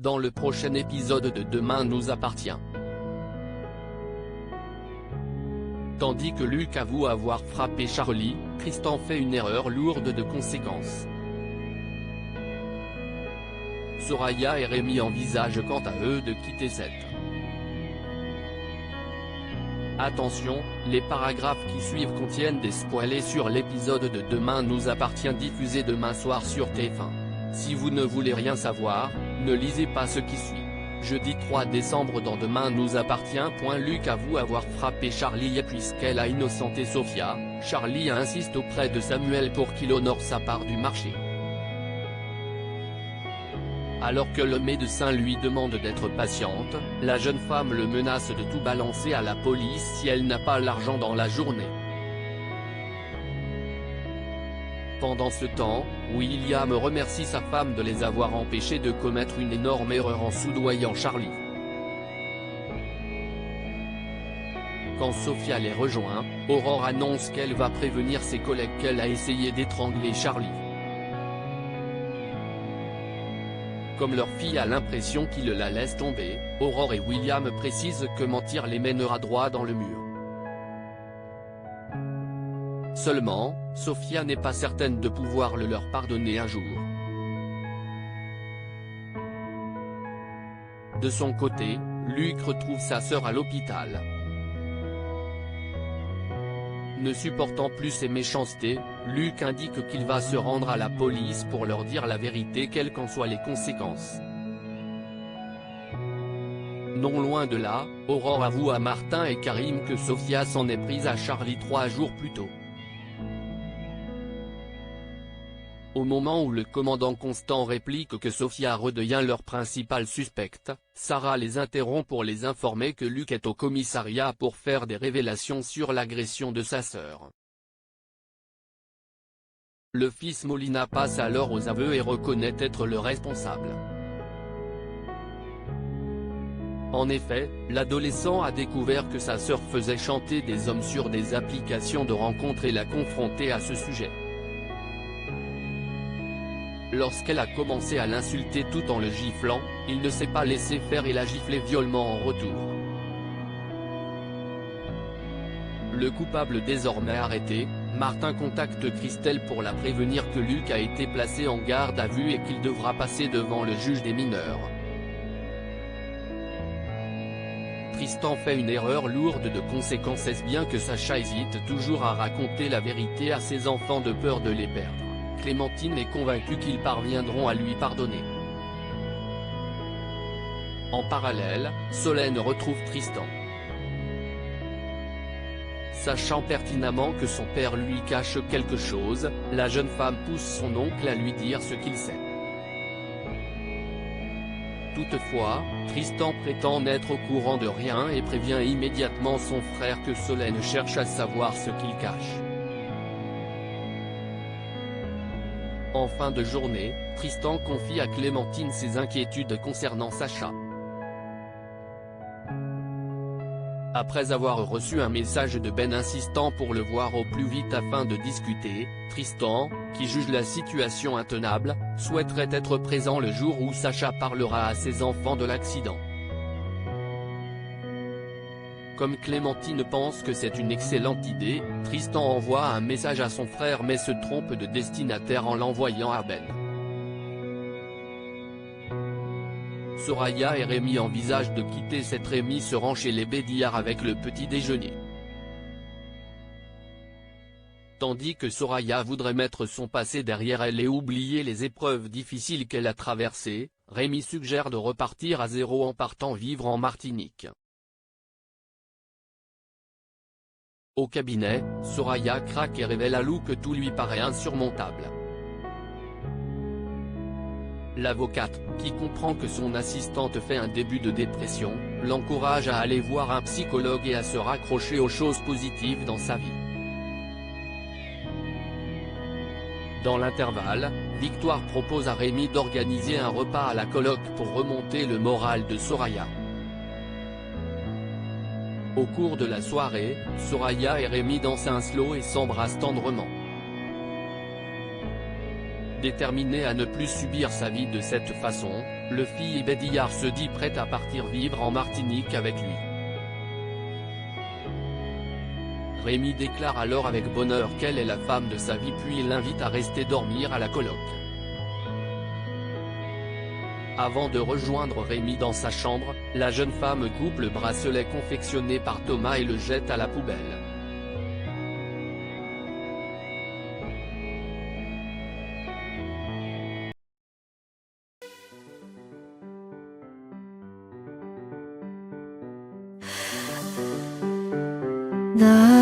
dans le prochain épisode de Demain nous appartient. Tandis que Luke avoue avoir frappé Charlie, Tristan fait une erreur lourde de conséquences. Soraya et Rémi envisagent quant à eux de quitter cette. Attention, les paragraphes qui suivent contiennent des spoilers sur l'épisode de Demain nous appartient diffusé demain soir sur TF1. Si vous ne voulez rien savoir, ne lisez pas ce qui suit. Jeudi 3 décembre dans Demain nous appartient. Luke avoue avoir frappé Charlie et puisqu'elle a innocenté Sophia, Charlie insiste auprès de Samuel pour qu'il honore sa part du marché. Alors que le médecin lui demande d'être patiente, la jeune femme le menace de tout balancer à la police si elle n'a pas l'argent dans la journée. Pendant ce temps, William remercie sa femme de les avoir empêchés de commettre une énorme erreur en soudoyant Charlie. Quand Sophia les rejoint, Aurore annonce qu'elle va prévenir ses collègues qu'elle a essayé d'étrangler Charlie. Comme leur fille a l'impression qu'il la laisse tomber, Aurore et William précisent que mentir les mènera droit dans le mur. Seulement, Sophia n'est pas certaine de pouvoir le leur pardonner un jour. De son côté, Luke retrouve sa sœur à l'hôpital. Ne supportant plus ces méchancetés, Luke indique qu'il va se rendre à la police pour leur dire la vérité quelles qu'en soient les conséquences. Non loin de là, Aurore avoue à Martin et Karim que Sophia s'en est prise à Charlie 3 jours plus tôt. Au moment où le commandant Constant réplique que Sophia redevient leur principale suspecte, Sarah les interrompt pour les informer que Luke est au commissariat pour faire des révélations sur l'agression de sa sœur. Le fils Molina passe alors aux aveux et reconnaît être le responsable. En effet, l'adolescent a découvert que sa sœur faisait chanter des hommes sur des applications de rencontres et l'a confronté à ce sujet. Lorsqu'elle a commencé à l'insulter tout en le giflant, il ne s'est pas laissé faire et l'a giflé violemment en retour. Le coupable désormais arrêté, Martin contacte Christelle pour la prévenir que Luke a été placé en garde à vue et qu'il devra passer devant le juge des mineurs. Tristan fait une erreur lourde de conséquences. Est-ce bien que Sacha hésite toujours à raconter la vérité à ses enfants de peur de les perdre? Clémentine est convaincue qu'ils parviendront à lui pardonner. En parallèle, Solène retrouve Tristan. Sachant pertinemment que son père lui cache quelque chose, la jeune femme pousse son oncle à lui dire ce qu'il sait. Toutefois, Tristan prétend n'être au courant de rien et prévient immédiatement son frère que Solène cherche à savoir ce qu'il cache. En fin de journée, Tristan confie à Clémentine ses inquiétudes concernant Sacha. Après avoir reçu un message de Ben insistant pour le voir au plus vite afin de discuter, Tristan, qui juge la situation intenable, souhaiterait être présent le jour où Sacha parlera à ses enfants de l'accident. Comme Clémentine pense que c'est une excellente idée, Tristan envoie un message à son frère mais se trompe de destinataire en l'envoyant à Ben. Soraya et Rémi envisagent de quitter cette. Rémi se rend chez les Bédiard avec le petit déjeuner. Tandis que Soraya voudrait mettre son passé derrière elle et oublier les épreuves difficiles qu'elle a traversées, Rémi suggère de repartir à zéro en partant vivre en Martinique. Au cabinet, Soraya craque et révèle à Lou que tout lui paraît insurmontable. L'avocate, qui comprend que son assistante fait un début de dépression, l'encourage à aller voir un psychologue et à se raccrocher aux choses positives dans sa vie. Dans l'intervalle, Victoire propose à Rémi d'organiser un repas à la coloc pour remonter le moral de Soraya. Au cours de la soirée, Soraya et Rémi dansent un slow et s'embrassent tendrement. Déterminée à ne plus subir sa vie de cette façon, Le fille Bédillard se dit prête à partir vivre en Martinique avec lui. Rémi déclare alors avec bonheur qu'elle est la femme de sa vie puis l'invite à rester dormir à la coloc. Avant de rejoindre Rémi dans sa chambre, la jeune femme coupe le bracelet confectionné par Thomas et le jette à la poubelle. 나